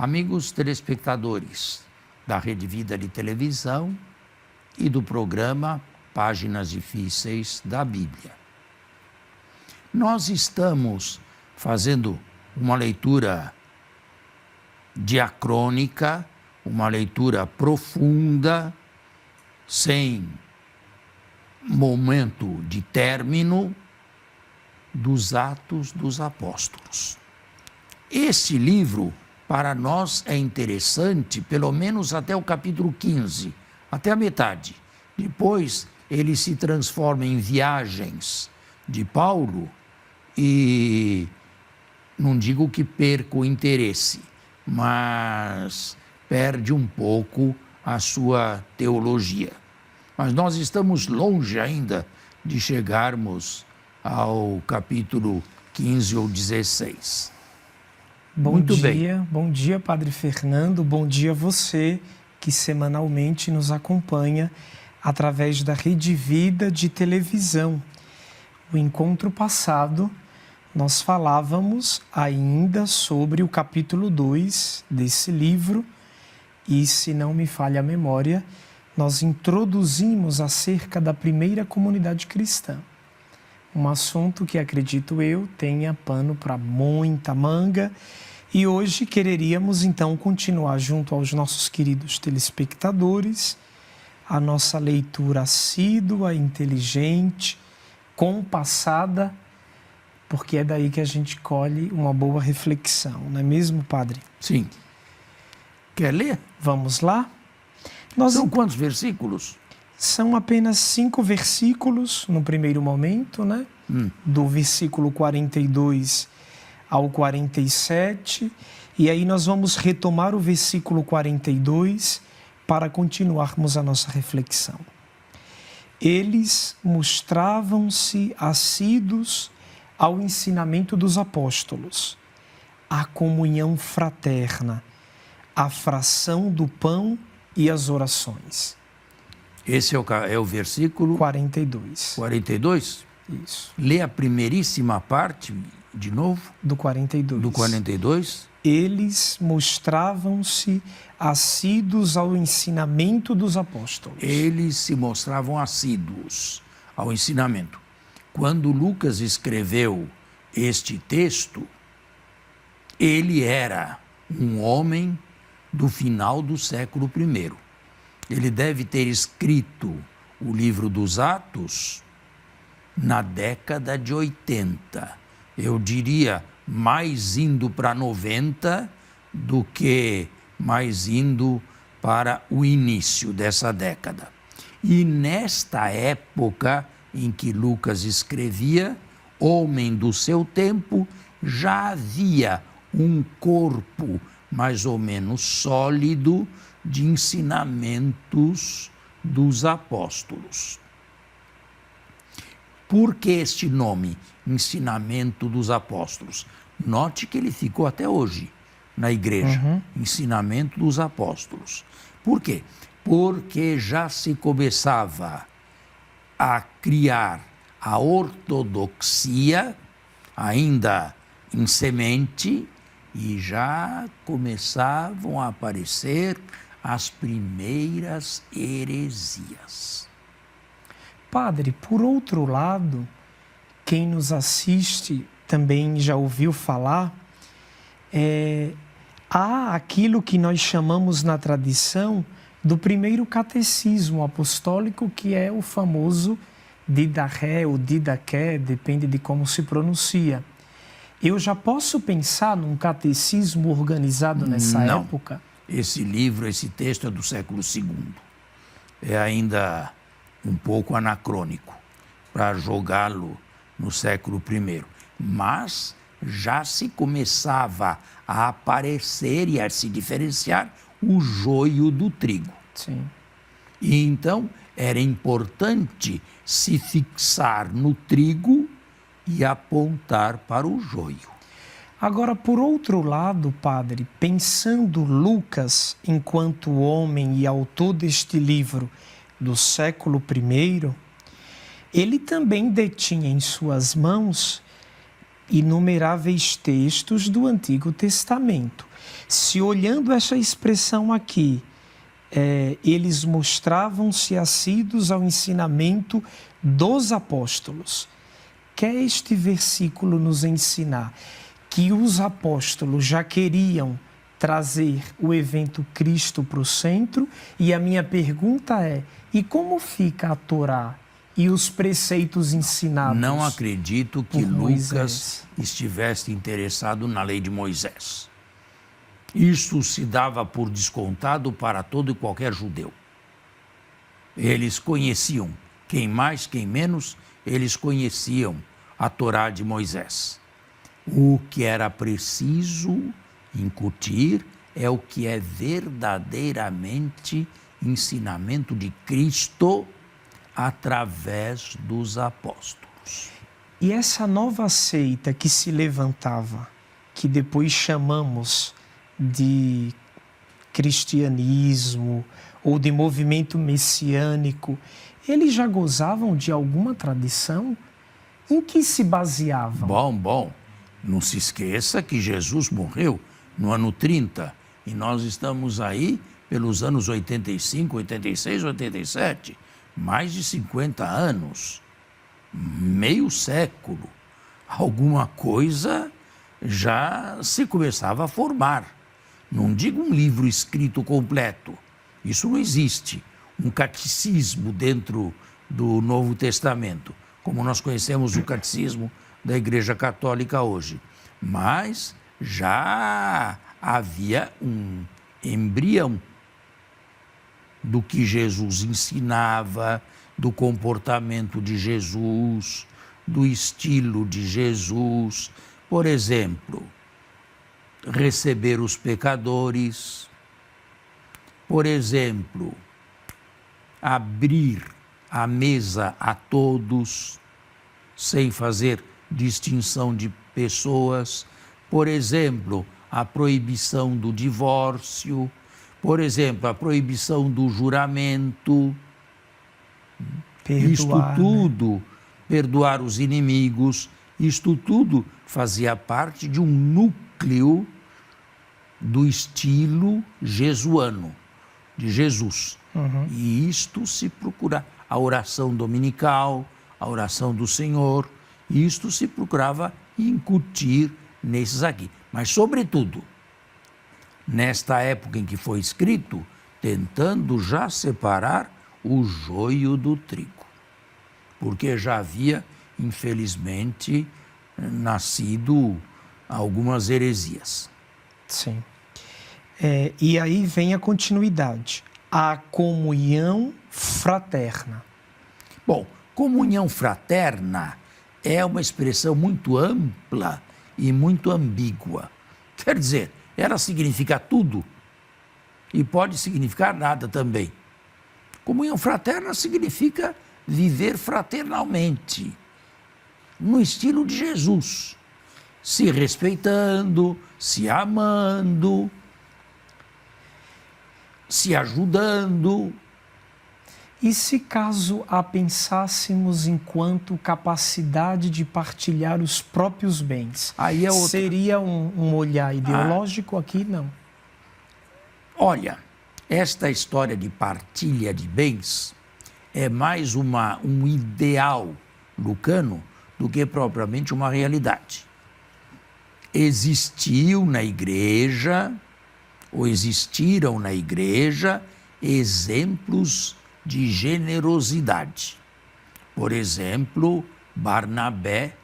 Amigos telespectadores da Rede Vida de Televisão e do programa Páginas Difíceis da Bíblia. Nós estamos fazendo uma leitura diacrônica, uma leitura profunda, sem momento de término, dos Atos dos Apóstolos. Esse livro, para nós, é interessante, pelo menos até o capítulo 15, até a metade. Depois, ele se transforma em viagens de Paulo e não digo que perca o interesse, mas perde um pouco a sua teologia. Mas nós estamos longe ainda de chegarmos ao capítulo 15 ou 16. Muito bem. Bom dia, Padre Fernando. Bom dia a você que semanalmente nos acompanha através da Rede Vida de Televisão. O encontro passado, nós falávamos ainda sobre o capítulo 2 desse livro e, se não me falha a memória, nós introduzimos acerca da primeira comunidade cristã. Um assunto que, acredito eu, tenha pano para muita manga. E hoje quereríamos, então, continuar junto aos nossos queridos telespectadores, a nossa leitura assídua, inteligente, compassada, porque é daí que a gente colhe uma boa reflexão, não é mesmo, Padre? Sim. Quer ler? Vamos lá? São quantos versículos? São apenas 5 versículos no primeiro momento, né? Do versículo 42 ao 47. E aí nós vamos retomar o versículo 42 para continuarmos a nossa reflexão. Eles mostravam-se assíduos ao ensinamento dos apóstolos, à comunhão fraterna, à fração do pão e às orações. Esse é o versículo 42. 42? Isso. Lê a primeiríssima parte, de novo. Do 42. Do 42. Eles mostravam-se assíduos ao ensinamento dos apóstolos. Eles se mostravam assíduos ao ensinamento. Quando Lucas escreveu este texto, ele era um homem do final do século I. Ele deve ter escrito o livro dos Atos na década de 80. Eu diria mais indo para 90 do que mais indo para o início dessa década. E nesta época em que Lucas escrevia, homem do seu tempo, já havia um corpo mais ou menos sólido de ensinamentos dos apóstolos. Por que este nome, ensinamento dos apóstolos? Note que ele ficou até hoje na igreja, ensinamento dos apóstolos. Por quê? Porque já se começava a criar a ortodoxia, ainda em semente, e já começavam a aparecer as primeiras heresias. Padre, por outro lado, quem nos assiste também já ouviu falar, há aquilo que nós chamamos na tradição do primeiro catecismo apostólico, que é o famoso Didaché ou Didaqué, depende de como se pronuncia. Eu já posso pensar num catecismo organizado nessa época? Esse livro, esse texto é do século II. É ainda um pouco anacrônico para jogá-lo no século I. Mas já se começava a aparecer e a se diferenciar o joio do trigo. Sim. E então era importante se fixar no trigo e apontar para o joio. Agora, por outro lado, Padre, pensando Lucas enquanto homem e autor deste livro do século I, ele também detinha em suas mãos inumeráveis textos do Antigo Testamento. Se olhando essa expressão aqui, eles mostravam-se assíduos ao ensinamento dos apóstolos. Quer este versículo nos ensinar que os apóstolos já queriam trazer o evento Cristo para o centro? E a minha pergunta é, e como fica a Torá e os preceitos ensinados? Não acredito que Lucas estivesse interessado na lei de Moisés. Isso se dava por descontado para todo e qualquer judeu. Eles conheciam, quem mais, quem menos, eles conheciam a Torá de Moisés. O que era preciso incutir é o que é verdadeiramente ensinamento de Cristo através dos apóstolos. E essa nova seita que se levantava, que depois chamamos de cristianismo ou de movimento messiânico, eles já gozavam de alguma tradição? Em que se baseavam? Bom, não se esqueça que Jesus morreu no ano 30 e nós estamos aí pelos anos 85, 86, 87, mais de 50 anos, meio século. Alguma coisa já se começava a formar. Não digo um livro escrito completo, isso não existe. Um catecismo dentro do Novo Testamento, como nós conhecemos o catecismo da Igreja Católica hoje. Mas já havia um embrião do que Jesus ensinava, do comportamento de Jesus, do estilo de Jesus. Por exemplo, receber os pecadores. Por exemplo, abrir a mesa a todos, sem fazer distinção de pessoas. Por exemplo, a proibição do divórcio. Por exemplo, a proibição do juramento. Isto tudo, perdoar os inimigos, isto tudo fazia parte de um núcleo do estilo jesuano, de Jesus. E isto se procura, a oração dominical, a oração do Senhor, isto se procurava incutir nesses aqui. Mas, sobretudo, nesta época em que foi escrito, tentando já separar o joio do trigo. Porque já havia, infelizmente, nascido algumas heresias. Sim. E aí vem a continuidade. A comunhão fraterna. Bom, comunhão fraterna é uma expressão muito ampla e muito ambígua. Quer dizer, ela significa tudo e pode significar nada também. Comunhão fraterna significa viver fraternalmente, no estilo de Jesus, se respeitando, se amando, se ajudando. E se caso a pensássemos enquanto capacidade de partilhar os próprios bens, aí é outra. Seria um olhar ideológico aqui? Não. Olha, esta história de partilha de bens é mais um ideal lucano do que propriamente uma realidade. Existiu na igreja, ou existiram na igreja, exemplos de generosidade. Por exemplo, Barnabé,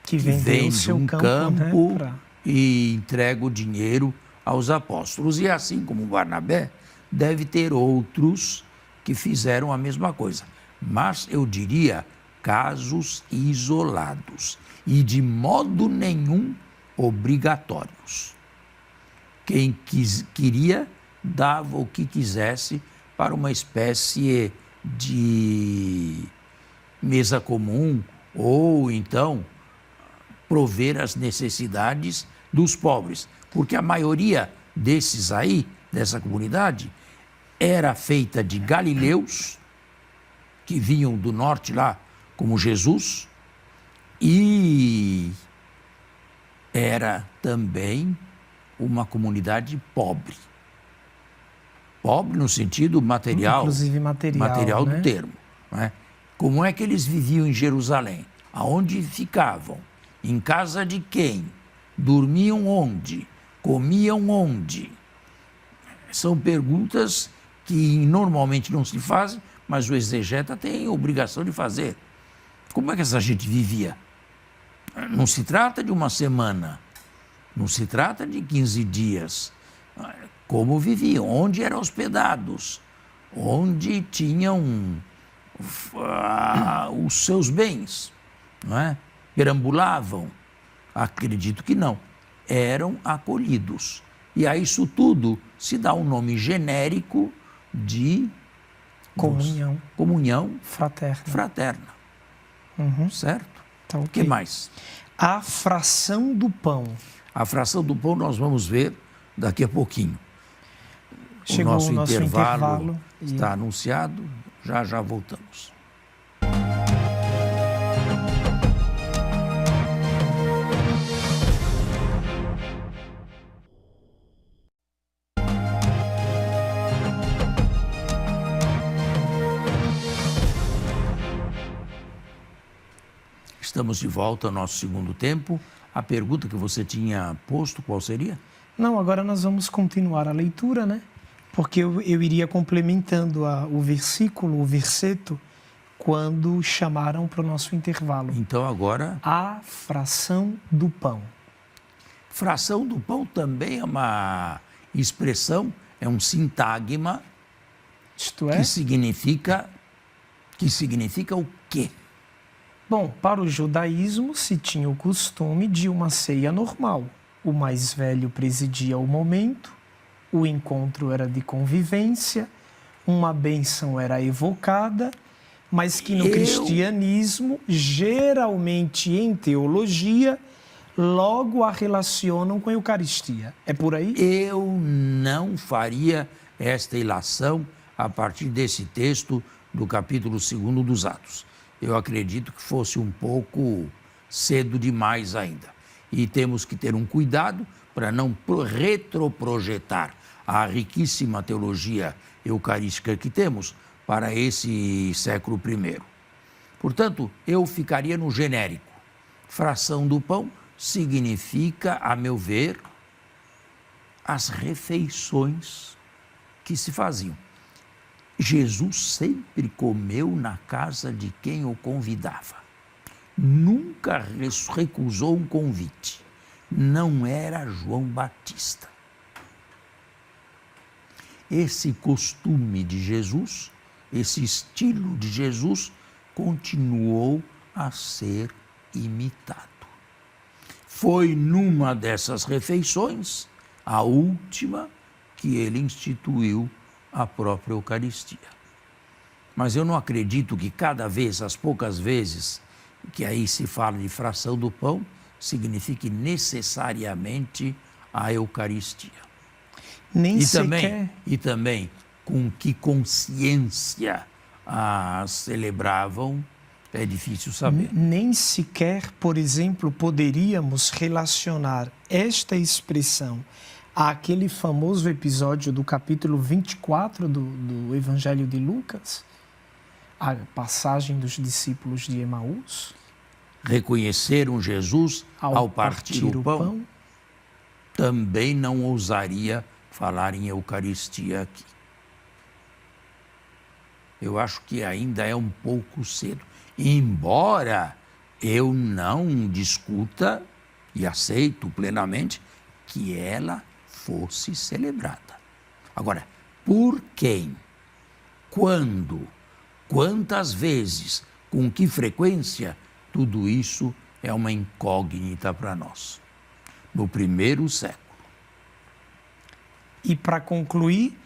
que vende um campo, né, e entrega o dinheiro aos apóstolos. E assim como Barnabé, deve ter outros que fizeram a mesma coisa. Mas eu diria casos isolados e de modo nenhum obrigatórios. Quem queria, dava o que quisesse para uma espécie de mesa comum ou então prover as necessidades dos pobres. Porque a maioria desses aí, dessa comunidade, era feita de galileus, que vinham do norte lá, como Jesus, e era também uma comunidade pobre. Pobre no sentido material, inclusive material do termo. Né? Como é que eles viviam em Jerusalém? Aonde ficavam? Em casa de quem? Dormiam onde? Comiam onde? São perguntas que normalmente não se fazem, mas o exegeta tem a obrigação de fazer. Como é que essa gente vivia? Não se trata de uma semana, não se trata de 15 dias. Como viviam, onde eram hospedados, onde tinham os seus bens, não é? Perambulavam. Acredito que não. Eram acolhidos. E a isso tudo se dá um nome genérico de comunhão fraterna. Certo? Tá, okay. O que mais? A fração do pão. A fração do pão nós vamos ver daqui a pouquinho. Chegou o nosso intervalo está anunciado, já voltamos. Estamos de volta ao nosso segundo tempo. A pergunta que você tinha posto, qual seria? Não, agora nós vamos continuar a leitura, né? Porque eu iria complementando o versículo, o verseto, quando chamaram para o nosso intervalo. Então agora... A fração do pão. Fração do pão também é uma expressão, é um sintagma. Isto é? Que significa o quê? Bom, para o judaísmo se tinha o costume de uma ceia normal. O mais velho presidia o momento, o encontro era de convivência, uma bênção era evocada, mas que no cristianismo, geralmente em teologia, logo a relacionam com a Eucaristia. É por aí? Eu não faria esta ilação a partir desse texto do capítulo 2 dos Atos. Eu acredito que fosse um pouco cedo demais ainda. E temos que ter um cuidado para não retroprojetar a riquíssima teologia eucarística que temos para esse século I. Portanto, eu ficaria no genérico. Fração do pão significa, a meu ver, as refeições que se faziam. Jesus sempre comeu na casa de quem o convidava. Nunca recusou um convite. Não era João Batista. Esse costume de Jesus, esse estilo de Jesus, continuou a ser imitado. Foi numa dessas refeições, a última, que ele instituiu a própria Eucaristia. Mas eu não acredito que cada vez, as poucas vezes que aí se fala de fração do pão, signifique necessariamente a Eucaristia. E também com que consciência a celebravam, é difícil saber. Nem sequer, por exemplo, poderíamos relacionar esta expressão àquele famoso episódio do capítulo 24 do Evangelho de Lucas, a passagem dos discípulos de Emaús. Reconheceram Jesus ao partir o pão. Também não ousaria falar em Eucaristia aqui. Eu acho que ainda é um pouco cedo. Embora eu não discuta e aceito plenamente que ela fosse celebrada. Agora, por quem? Quando? Quantas vezes? Com que frequência? Tudo isso é uma incógnita para nós. No primeiro século. E para concluir,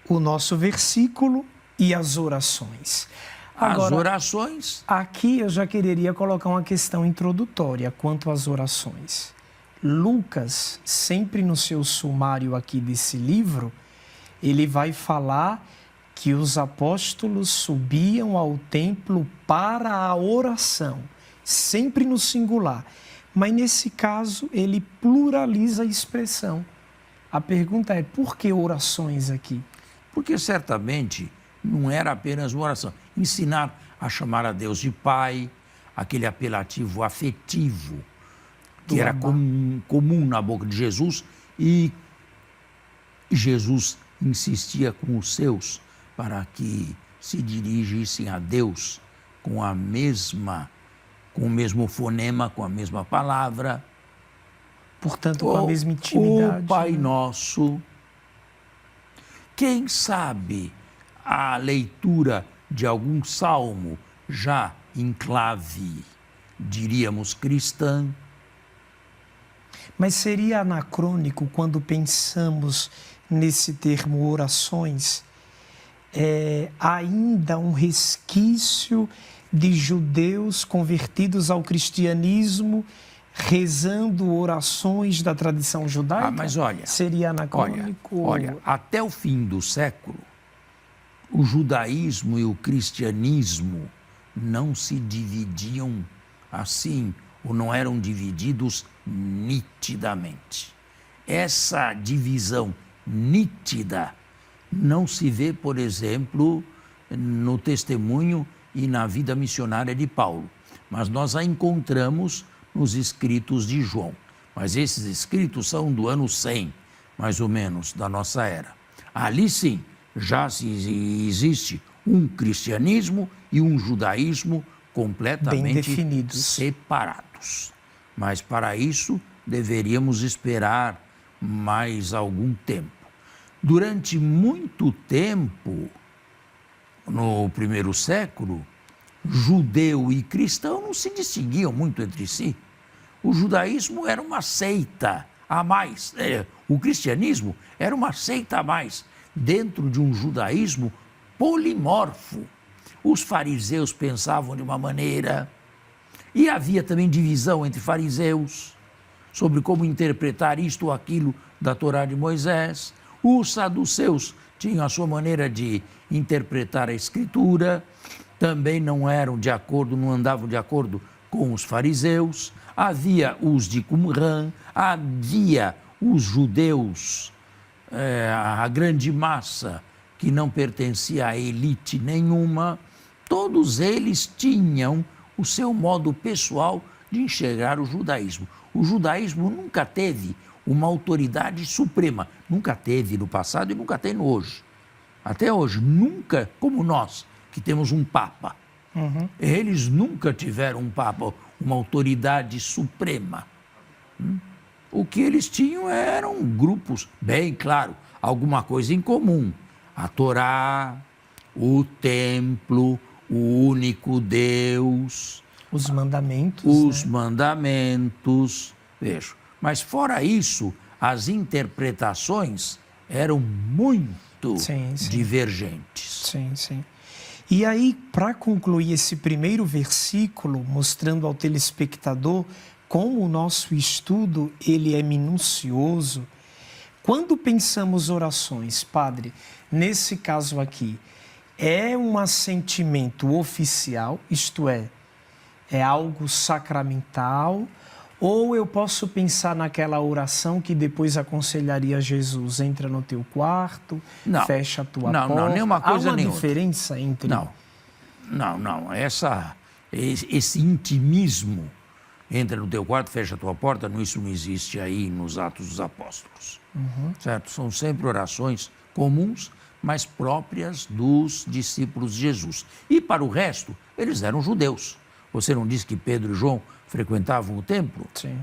o nosso versículo e as orações. Agora, as orações... Aqui eu já quereria colocar uma questão introdutória quanto às orações. Lucas, sempre no seu sumário aqui desse livro, ele vai falar que os apóstolos subiam ao templo para a oração, sempre no singular. Mas nesse caso, ele pluraliza a expressão. A pergunta é, por que orações aqui? Porque certamente não era apenas uma oração. Ensinar a chamar a Deus de Pai, aquele apelativo afetivo que era comum na boca de Jesus, e Jesus insistia com os seus para que se dirigissem a Deus com o mesmo fonema, com a mesma palavra. Portanto, com a mesma intimidade. O Pai Nosso. Quem sabe a leitura de algum salmo já em clave, diríamos, cristã. Mas seria anacrônico quando pensamos nesse termo orações, ainda um resquício de judeus convertidos ao cristianismo rezando orações da tradição judaica? Mas olha, seria anacrônico? Olha, até o fim do século, o judaísmo e o cristianismo não se dividiam assim, ou não eram divididos nitidamente. Essa divisão nítida não se vê, por exemplo, no testemunho e na vida missionária de Paulo, mas nós a encontramos nos escritos de João. Mas esses escritos são do ano 100, mais ou menos, da nossa era. Ali sim, já existe um cristianismo e um judaísmo completamente separados. Mas para isso deveríamos esperar mais algum tempo. Durante muito tempo, no primeiro século, judeu e cristão não se distinguiam muito entre si. O judaísmo era uma seita a mais, o cristianismo era uma seita a mais, dentro de um judaísmo polimorfo. Os fariseus pensavam de uma maneira, e havia também divisão entre fariseus sobre como interpretar isto ou aquilo da Torá de Moisés. Os saduceus tinham a sua maneira de interpretar a Escritura, também não andavam de acordo com os fariseus. Havia os de Qumran, havia os judeus, a grande massa que não pertencia a elite nenhuma. Todos eles tinham o seu modo pessoal de enxergar o judaísmo. O judaísmo nunca teve uma autoridade suprema, nunca teve no passado e nunca tem hoje. Até hoje, nunca, como nós, que temos um papa. Uhum. Eles nunca tiveram um papa, uma autoridade suprema. O que eles tinham eram grupos, bem claro, alguma coisa em comum. A Torá, o templo, o único Deus. Os mandamentos. Os mandamentos. Vejo. Mas fora isso, as interpretações eram muito divergentes. Sim. E aí, para concluir esse primeiro versículo, mostrando ao telespectador como o nosso estudo ele é minucioso, quando pensamos orações, padre, nesse caso aqui, é um assentimento oficial, isto é algo sacramental, ou eu posso pensar naquela oração que depois aconselharia Jesus, entra no teu quarto, fecha a tua porta. Não, nenhuma coisa. Há uma diferença entre... Não. Esse intimismo, entra no teu quarto, fecha a tua porta, isso não existe aí nos Atos dos Apóstolos. Uhum. Certo? São sempre orações comuns, mas próprias dos discípulos de Jesus. E para o resto, eles eram judeus. Você não disse que Pedro e João frequentavam o templo? Sim.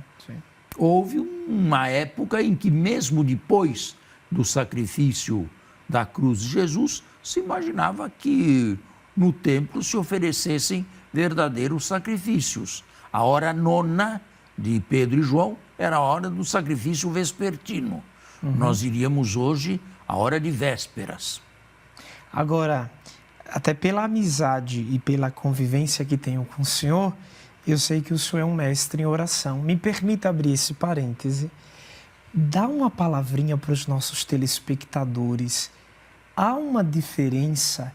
Houve uma época em que, mesmo depois do sacrifício da cruz de Jesus, se imaginava que no templo se oferecessem verdadeiros sacrifícios. A hora nona de Pedro e João era a hora do sacrifício vespertino. Uhum. Nós iríamos hoje à hora de vésperas. Agora, até pela amizade e pela convivência que tenho com o senhor, eu sei que o senhor é um mestre em oração. Me permita abrir esse parêntese. Dá uma palavrinha para os nossos telespectadores. Há uma diferença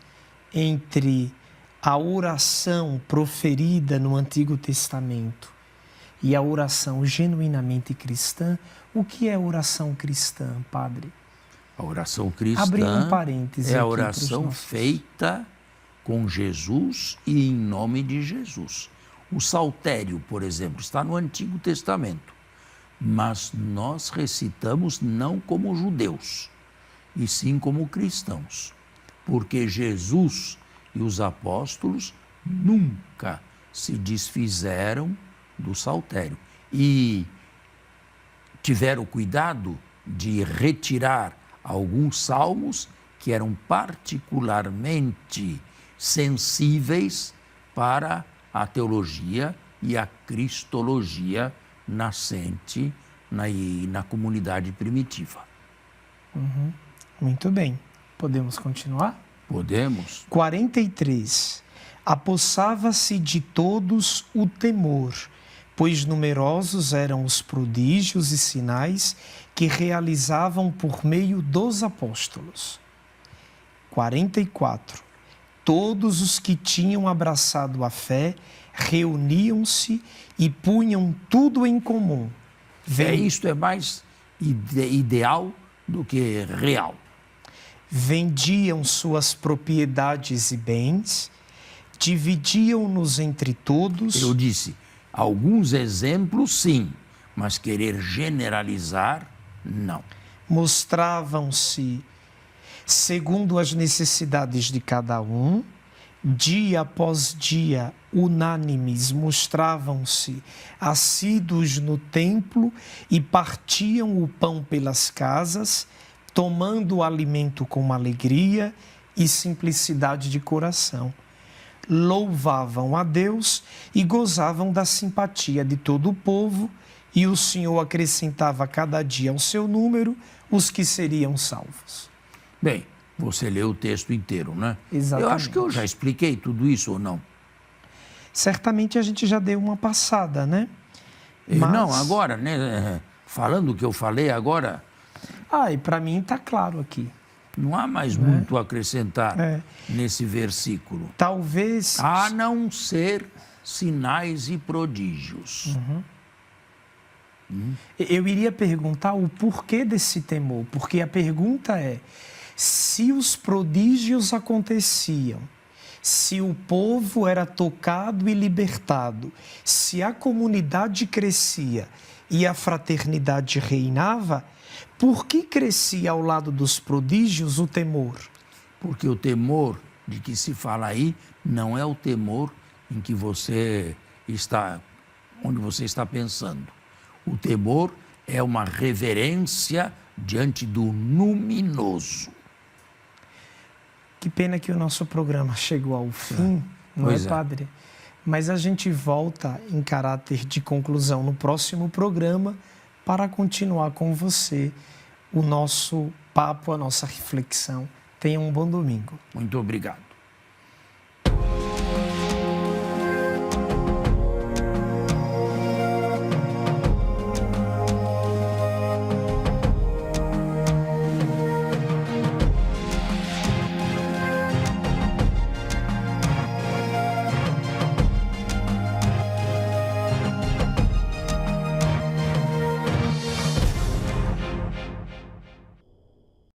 entre a oração proferida no Antigo Testamento e a oração genuinamente cristã. O que é oração cristã, Padre? A oração cristã Abrindo um parêntese é a aqui oração pros nossos... feita com Jesus e em nome de Jesus. O saltério, por exemplo, está no Antigo Testamento, mas nós recitamos não como judeus, e sim como cristãos, porque Jesus e os apóstolos nunca se desfizeram do saltério e tiveram cuidado de retirar alguns salmos que eram particularmente sensíveis para a teologia e a cristologia nascente na comunidade primitiva. Muito bem. Podemos continuar? Podemos? 43. Apossava-se de todos o temor, pois numerosos eram os prodígios e sinais que realizavam por meio dos apóstolos. 44. Todos os que tinham abraçado a fé reuniam-se e punham tudo em comum. Isto é mais ideal do que real. Vendiam suas propriedades e bens, dividiam-nos entre todos. Eu disse, alguns exemplos sim, mas querer generalizar, não. Mostravam-se segundo as necessidades de cada um, dia após dia, unânimes, mostravam-se assíduos no templo e partiam o pão pelas casas, tomando o alimento com alegria e simplicidade de coração. Louvavam a Deus e gozavam da simpatia de todo o povo, e o Senhor acrescentava cada dia ao seu número os que seriam salvos. Bem, você leu o texto inteiro, né? Exatamente. Eu acho que eu já expliquei tudo isso ou não? Certamente a gente já deu uma passada, né? Não, agora, né? Falando o que eu falei agora... e para mim está claro aqui. Não há mais muito a acrescentar nesse versículo. Talvez... A não ser sinais e prodígios. Eu iria perguntar o porquê desse temor, porque a pergunta é, se os prodígios aconteciam, se o povo era tocado e libertado, se a comunidade crescia e a fraternidade reinava, por que crescia ao lado dos prodígios o temor? Porque o temor de que se fala aí não é o temor em que você está, onde você está pensando. O temor é uma reverência diante do luminoso. Que pena que o nosso programa chegou ao fim, não é, Padre? Mas a gente volta em caráter de conclusão no próximo programa para continuar com você o nosso papo, a nossa reflexão. Tenha um bom domingo. Muito obrigado.